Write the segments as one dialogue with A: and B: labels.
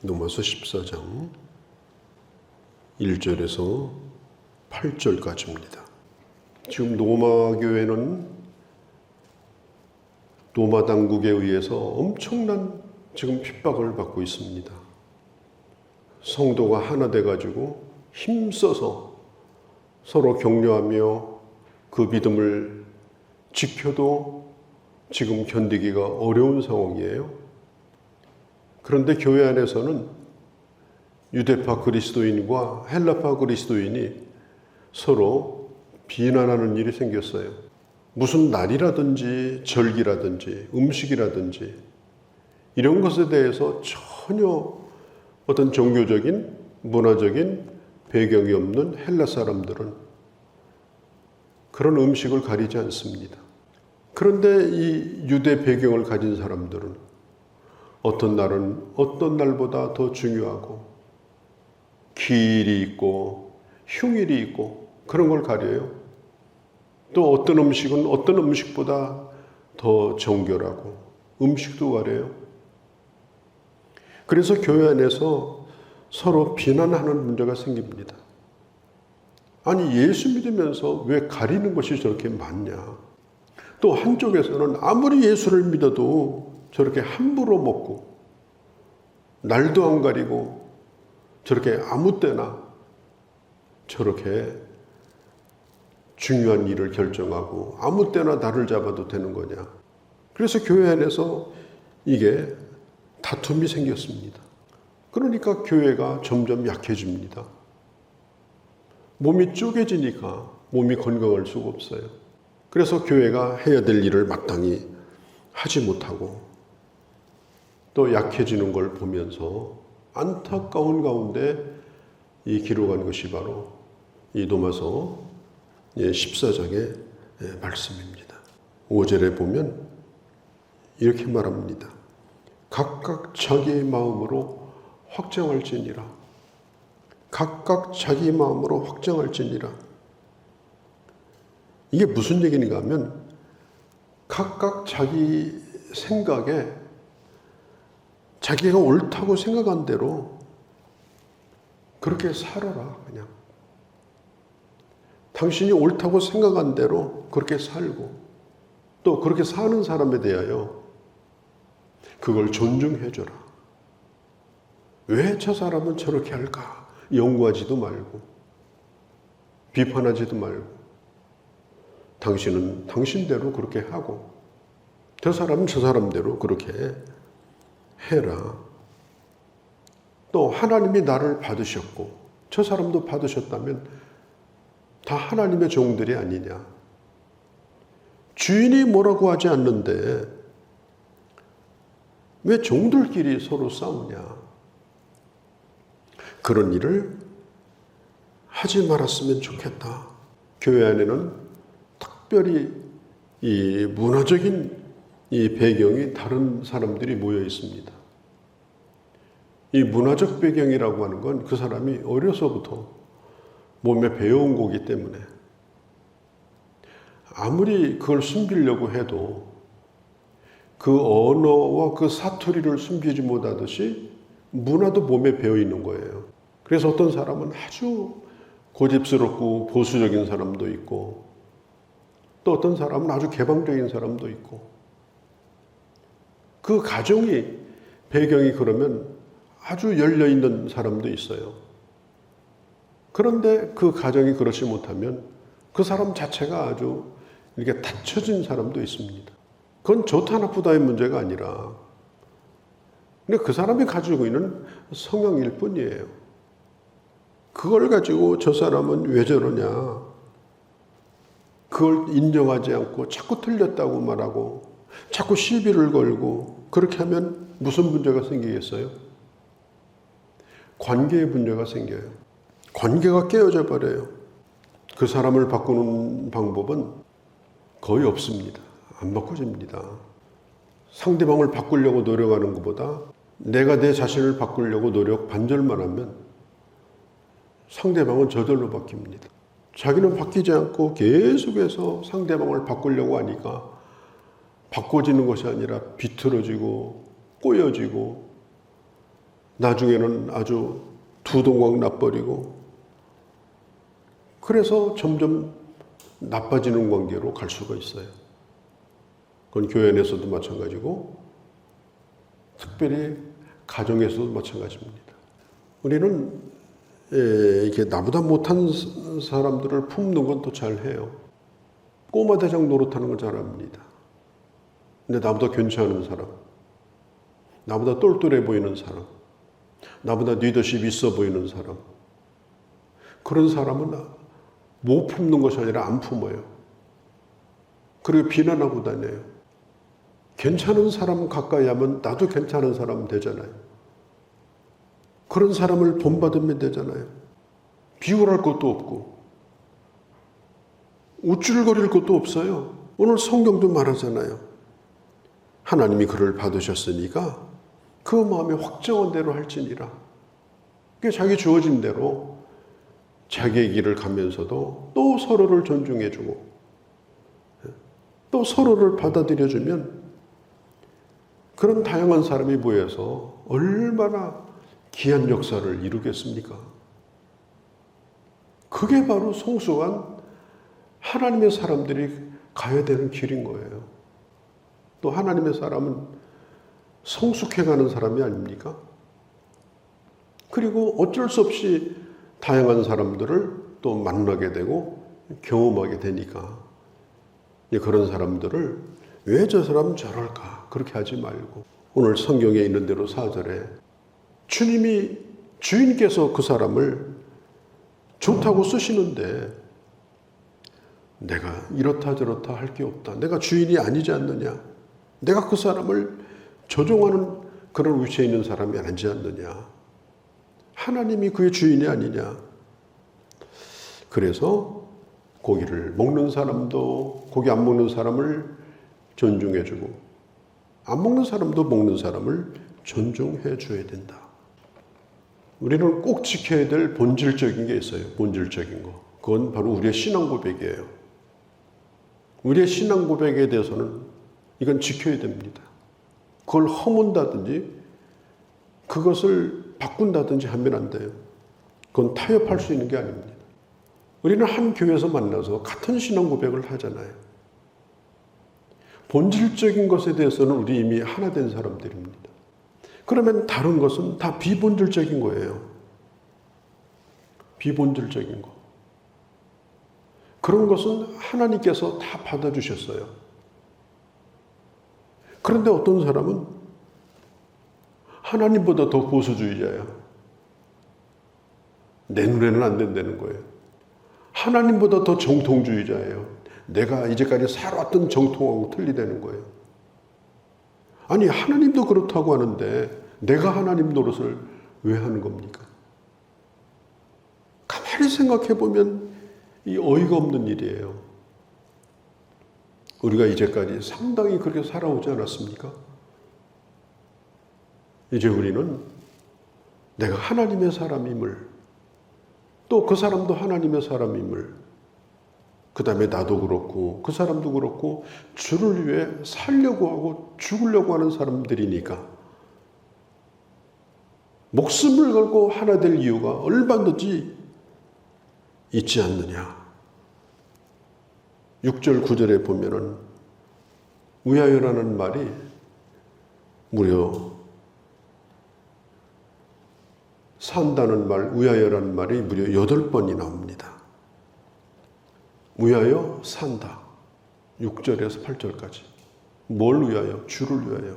A: 로마서 14장 1절에서 8절까지입니다. 지금 로마 교회는 로마 당국에 의해서 엄청난 지금 핍박을 받고 있습니다. 성도가 하나 돼가지고 힘써서 서로 격려하며 그 믿음을 지켜도 지금 견디기가 어려운 상황이에요. 그런데 교회 안에서는 유대파 그리스도인과 헬라파 그리스도인이 서로 비난하는 일이 생겼어요. 무슨 날이라든지 절기라든지 음식이라든지 이런 것에 대해서 전혀 어떤 종교적인 문화적인 배경이 없는 헬라 사람들은 그런 음식을 가리지 않습니다. 그런데 이 유대 배경을 가진 사람들은 어떤 날은 어떤 날보다 더 중요하고 기일이 있고 휴일이 있고 그런 걸 가려요. 또 어떤 음식은 어떤 음식보다 더 정결하고 음식도 가려요. 그래서 교회 안에서 서로 비난하는 문제가 생깁니다. 아니 예수 믿으면서 왜 가리는 것이 저렇게 많냐. 또 한쪽에서는 아무리 예수를 믿어도 저렇게 함부로 먹고 날도 안 가리고 저렇게 아무 때나 저렇게 중요한 일을 결정하고 아무 때나 나를 잡아도 되는 거냐. 그래서 교회 안에서 이게 다툼이 생겼습니다. 그러니까 교회가 점점 약해집니다. 몸이 쪼개지니까 몸이 건강할 수가 없어요. 그래서 교회가 해야 될 일을 마땅히 하지 못하고 또 약해지는 걸 보면서 안타까운 가운데 이 기록한 것이 바로 이 로마서 14장의 말씀입니다. 5절에 보면 이렇게 말합니다. 각각 자기의 마음으로 확정할지니라. 각각 자기 마음으로 확정할지니라. 이게 무슨 얘기인가 하면 각각 자기 생각에 자기가 옳다고 생각한 대로 그렇게 살아라. 그냥 당신이 옳다고 생각한 대로 그렇게 살고 또 그렇게 사는 사람에 대하여 그걸 존중해줘라. 왜 저 사람은 저렇게 할까? 연구하지도 말고 비판하지도 말고 당신은 당신대로 그렇게 하고 저 사람은 저 사람대로 그렇게 해라. 또 하나님이 나를 받으셨고 저 사람도 받으셨다면 다 하나님의 종들이 아니냐. 주인이 뭐라고 하지 않는데 왜 종들끼리 서로 싸우냐. 그런 일을 하지 말았으면 좋겠다. 교회 안에는 특별히 이 문화적인 이 배경이 다른 사람들이 모여 있습니다. 이 문화적 배경이라고 하는 건 그 사람이 어려서부터 몸에 배워온 거기 때문에 아무리 그걸 숨기려고 해도 그 언어와 그 사투리를 숨기지 못하듯이 문화도 몸에 배어 있는 거예요. 그래서 어떤 사람은 아주 고집스럽고 보수적인 사람도 있고 또 어떤 사람은 아주 개방적인 사람도 있고 그 가정이 배경이 그러면 아주 열려있는 사람도 있어요. 그런데 그 가정이 그렇지 못하면 그 사람 자체가 아주 이렇게 닫혀진 사람도 있습니다. 그건 좋다 나쁘다의 문제가 아니라 근데 그 사람이 가지고 있는 성향일 뿐이에요. 그걸 가지고 저 사람은 왜 저러냐. 그걸 인정하지 않고 자꾸 틀렸다고 말하고 자꾸 시비를 걸고 그렇게 하면 무슨 문제가 생기겠어요? 관계의 문제가 생겨요. 관계가 깨어져 버려요. 그 사람을 바꾸는 방법은 거의 없습니다. 안 바꿔집니다. 상대방을 바꾸려고 노력하는 것보다 내가 내 자신을 바꾸려고 반절만 하면 상대방은 저절로 바뀝니다. 자기는 바뀌지 않고 계속해서 상대방을 바꾸려고 하니까 바꿔지는 것이 아니라 비틀어지고 꼬여지고 나중에는 아주 두동강 나버리고, 그래서 점점 나빠지는 관계로 갈 수가 있어요. 그건 교회 안에서도 마찬가지고 특별히 가정에서도 마찬가지입니다. 우리는 이렇게 나보다 못한 사람들을 품는 건 또 잘해요. 꼬마 대장 노릇하는 건 잘합니다. 근데 나보다 괜찮은 사람, 나보다 똘똘해 보이는 사람, 나보다 리더십 있어 보이는 사람, 그런 사람은 못 품는 것이 아니라 안 품어요. 그리고 비난하고 다녀요. 괜찮은 사람 가까이 하면 나도 괜찮은 사람 되잖아요. 그런 사람을 본받으면 되잖아요. 비굴할 것도 없고 우쭐거릴 것도 없어요. 오늘 성경도 말하잖아요. 하나님이 그를 받으셨으니까 그 마음에 확정한 대로 할지니라. 그게 자기 주어진 대로 자기의 길을 가면서도 또 서로를 존중해주고 또 서로를 받아들여주면 그런 다양한 사람이 모여서 얼마나 귀한 역사를 이루겠습니까? 그게 바로 성숙한 하나님의 사람들이 가야 되는 길인 거예요. 또 하나님의 사람은 성숙해가는 사람이 아닙니까? 그리고 어쩔 수 없이 다양한 사람들을 또 만나게 되고 경험하게 되니까 그런 사람들을 왜 저 사람은 저럴까 그렇게 하지 말고 오늘 성경에 있는 대로 4절에 주인께서 그 사람을 좋다고 쓰시는데 내가 이렇다 저렇다 할 게 없다. 내가 주인이 아니지 않느냐. 내가 그 사람을 조종하는 그런 위치에 있는 사람이 아니지 않느냐. 하나님이 그의 주인이 아니냐. 그래서 고기를 먹는 사람도 고기 안 먹는 사람을 존중해주고 안 먹는 사람도 먹는 사람을 존중해 줘야 된다. 우리는 꼭 지켜야 될 본질적인 게 있어요. 본질적인 거. 그건 바로 우리의 신앙 고백이에요. 우리의 신앙 고백에 대해서는 이건 지켜야 됩니다. 그걸 허문다든지 그것을 바꾼다든지 하면 안 돼요. 그건 타협할 수 있는 게 아닙니다. 우리는 한 교회에서 만나서 같은 신앙 고백을 하잖아요. 본질적인 것에 대해서는 우리 이미 하나 된 사람들입니다. 그러면 다른 것은 다 비본질적인 거예요. 비본질적인 거. 그런 것은 하나님께서 다 받아주셨어요. 그런데 어떤 사람은 하나님보다 더 보수주의자야. 내 눈에는 안 된다는 거예요. 하나님보다 더 정통주의자예요. 내가 이제까지 살아왔던 정통하고 틀리다는 거예요. 아니 하나님도 그렇다고 하는데 내가 하나님 노릇을 왜 하는 겁니까? 가만히 생각해 보면 이 어이가 없는 일이에요. 우리가 이제까지 상당히 그렇게 살아오지 않았습니까? 이제 우리는 내가 하나님의 사람임을 또 그 사람도 하나님의 사람임을 그 다음에 나도 그렇고 그 사람도 그렇고 주를 위해 살려고 하고 죽으려고 하는 사람들이니까 목숨을 걸고 하나 될 이유가 얼마든지 있지 않느냐. 6절 9절에 보면은 위하여라는 말이 무려 산다는 말, 위하여라는 말이 무려 8번이 나옵니다. 위하여 산다. 6절에서 8절까지. 뭘 위하여? 주를 위하여.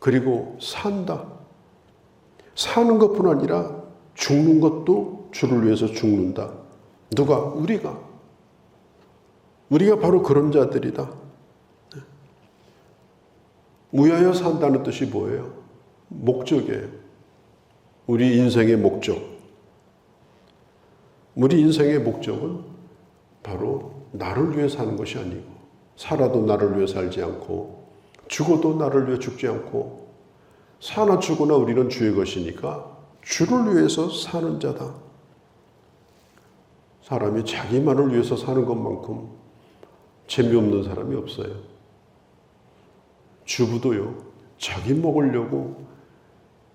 A: 그리고 산다. 사는 것뿐 아니라 죽는 것도 주를 위해서 죽는다. 누가? 우리가. 우리가 바로 그런 자들이다. 위하여 산다는 뜻이 뭐예요? 목적이에요. 우리 인생의 목적. 우리 인생의 목적은 바로 나를 위해 사는 것이 아니고 살아도 나를 위해 살지 않고 죽어도 나를 위해 죽지 않고 사나 죽으나 우리는 주의 것이니까 주를 위해서 사는 자다. 사람이 자기만을 위해서 사는 것만큼 재미없는 사람이 없어요. 주부도요. 자기 먹으려고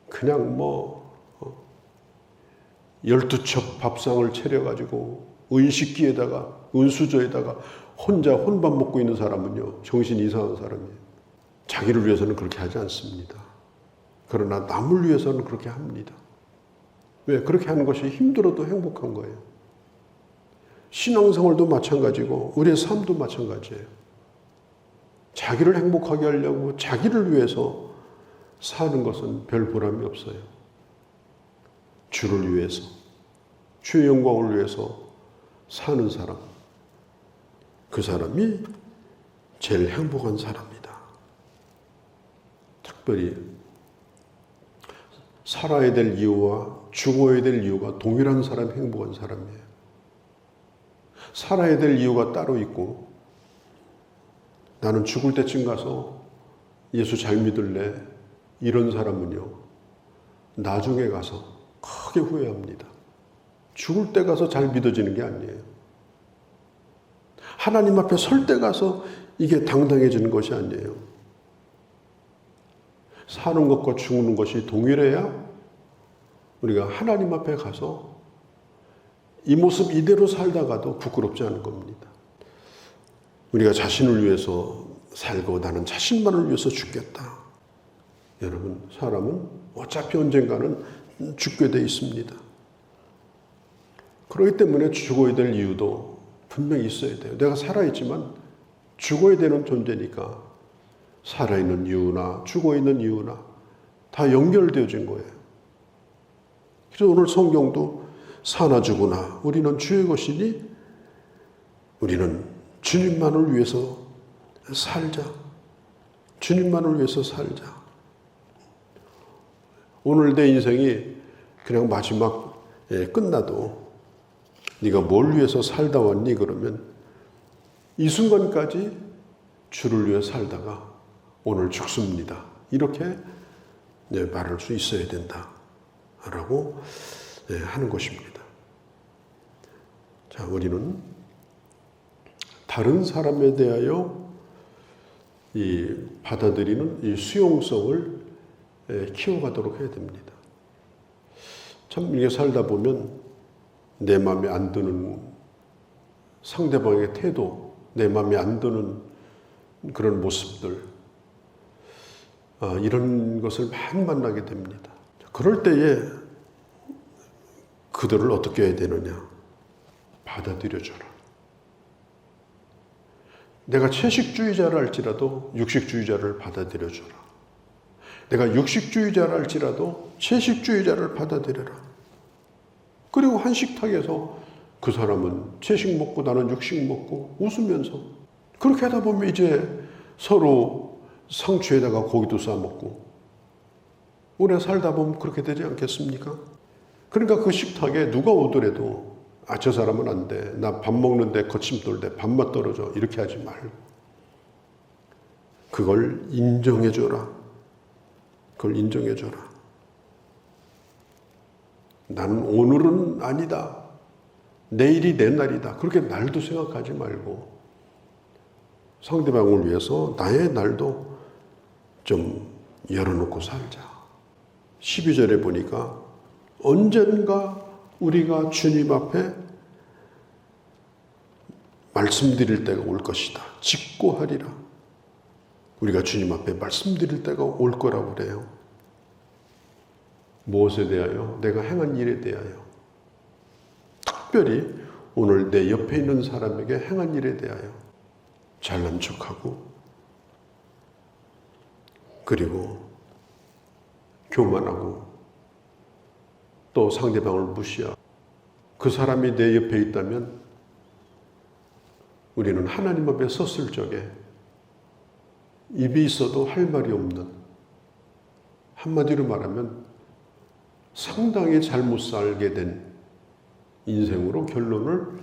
A: 그냥 뭐 12첩 밥상을 차려가지고 은식기에다가 은수저에다가 혼자 혼밥 먹고 있는 사람은요, 정신이 이상한 사람이에요. 자기를 위해서는 그렇게 하지 않습니다. 그러나 남을 위해서는 그렇게 합니다. 왜? 그렇게 하는 것이 힘들어도 행복한 거예요. 신앙생활도 마찬가지고 우리의 삶도 마찬가지예요. 자기를 행복하게 하려고 자기를 위해서 사는 것은 별 보람이 없어요. 주를 위해서, 주의 영광을 위해서 사는 사람, 그 사람이 제일 행복한 사람이다. 특별히 살아야 될 이유와 죽어야 될 이유가 동일한 사람이 행복한 사람이에요. 살아야 될 이유가 따로 있고, 나는 죽을 때쯤 가서 예수 잘 믿을래, 이런 사람은요, 나중에 가서 크게 후회합니다. 죽을 때 가서 잘 믿어지는 게 아니에요. 하나님 앞에 설 때 가서 이게 당당해지는 것이 아니에요. 사는 것과 죽는 것이 동일해야 우리가 하나님 앞에 가서 이 모습 이대로 살다가도 부끄럽지 않은 겁니다. 우리가 자신을 위해서 살고 나는 자신만을 위해서 죽겠다. 여러분, 사람은 어차피 언젠가는 죽게 돼 있습니다. 그렇기 때문에 죽어야 될 이유도 분명히 있어야 돼요. 내가 살아있지만 죽어야 되는 존재니까 살아있는 이유나 죽어있는 이유나 다 연결되어진 거예요. 그래서 오늘 성경도 사나 죽으나 우리는 주의 것이니 우리는 주님만을 위해서 살자. 주님만을 위해서 살자. 오늘 내 인생이 그냥 마지막에 끝나도 네가 뭘 위해서 살다 왔니? 그러면 이 순간까지 주를 위해 살다가 오늘 죽습니다. 이렇게 말할 수 있어야 된다라고 하는 것입니다. 자, 우리는 다른 사람에 대하여 이 받아들이는 이 수용성을 키워가도록 해야 됩니다. 참 이게 살다 보면 내 마음에 안 드는 상대방의 태도, 내 마음에 안 드는 그런 모습들, 이런 것을 많이 만나게 됩니다. 그럴 때에 그들을 어떻게 해야 되느냐? 받아들여줘라. 내가 채식주의자라 할지라도 육식주의자를 받아들여줘라. 내가 육식주의자라 할지라도 채식주의자를 받아들여라. 그리고 한 식탁에서 그 사람은 채식 먹고 나는 육식 먹고 웃으면서 그렇게 하다 보면 이제 서로 상추에다가 고기도 싸 먹고 오래 살다 보면 그렇게 되지 않겠습니까? 그러니까 그 식탁에 누가 오더라도 저 사람은 안 돼. 나 밥 먹는데 거침돌대. 밥맛 떨어져. 이렇게 하지 말고 그걸 인정해줘라. 그걸 인정해줘라. 나는 오늘은 아니다. 내일이 내 날이다. 그렇게 날도 생각하지 말고 상대방을 위해서 나의 날도 좀 열어놓고 살자. 12절에 보니까 언젠가 우리가 주님 앞에 말씀드릴 때가 올 것이다. 직고하리라. 우리가 주님 앞에 말씀드릴 때가 올 거라고 그래요. 무엇에 대하여? 내가 행한 일에 대하여. 특별히 오늘 내 옆에 있는 사람에게 행한 일에 대하여 잘난 척하고 그리고 교만하고 또 상대방을 무시하고 그 사람이 내 옆에 있다면 우리는 하나님 앞에 섰을 적에 입이 있어도 할 말이 없는, 한마디로 말하면 상당히 잘못 살게 된 인생으로 결론을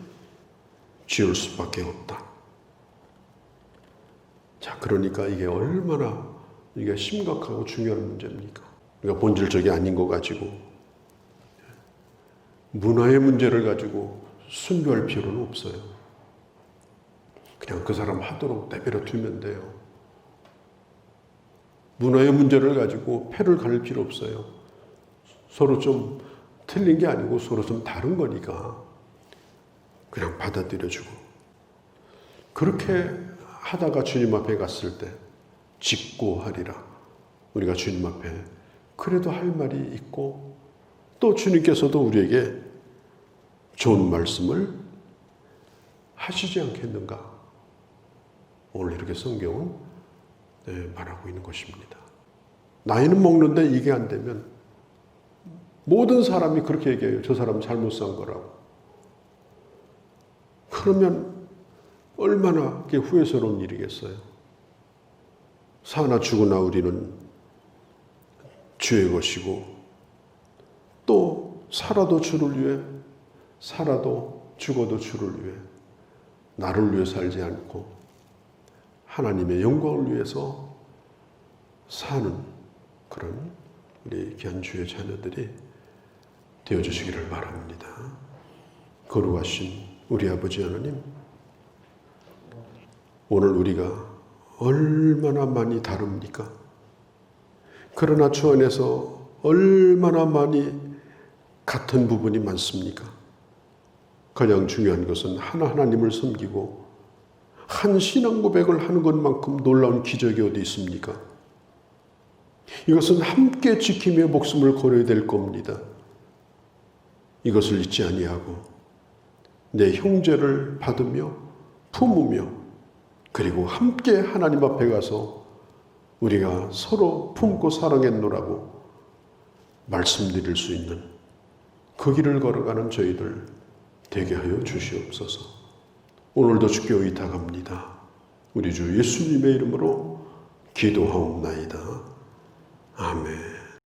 A: 지을 수밖에 없다. 자, 그러니까 이게 얼마나 이게 심각하고 중요한 문제입니까? 그러니까 본질적이 아닌 거 가지고 문화의 문제를 가지고 순교할 필요는 없어요. 그냥 그 사람 하도록 내버려 두면 돼요. 문화의 문제를 가지고 패를 가릴 필요 없어요. 서로 좀 틀린 게 아니고 서로 좀 다른 거니까 그냥 받아들여주고, 그렇게 하다가 주님 앞에 갔을 때 직고하리라. 우리가 주님 앞에 그래도 할 말이 있고, 또 주님께서도 우리에게 좋은 말씀을 하시지 않겠는가. 오늘 이렇게 성경은 말하고 있는 것입니다. 나이는 먹는데 이게 안 되면 모든 사람이 그렇게 얘기해요. 저 사람 잘못 산 거라고. 그러면 얼마나 그게 후회스러운 일이겠어요. 사나 죽으나 우리는 주의 것이고, 또 살아도 주를 위해, 살아도 죽어도 주를 위해, 나를 위해 살지 않고 하나님의 영광을 위해서 사는 그런 우리 귀한 주의 자녀들이 되어주시기를 바랍니다. 거룩하신 우리 아버지 하나님, 오늘 우리가 얼마나 많이 다릅니까? 그러나 주 안에서 얼마나 많이 같은 부분이 많습니까? 가장 중요한 것은 하나님을 섬기고 한 신앙 고백을 하는 것만큼 놀라운 기적이 어디 있습니까? 이것은 함께 지키며 목숨을 걸어야 될 겁니다. 이것을 잊지 아니하고 내 형제를 받으며 품으며, 그리고 함께 하나님 앞에 가서 우리가 서로 품고 사랑했노라고 말씀드릴 수 있는 그 길을 걸어가는 저희들 되게 하여 주시옵소서. 오늘도 주께 의탁합니다. 우리 주 예수님의 이름으로 기도하옵나이다. 아멘.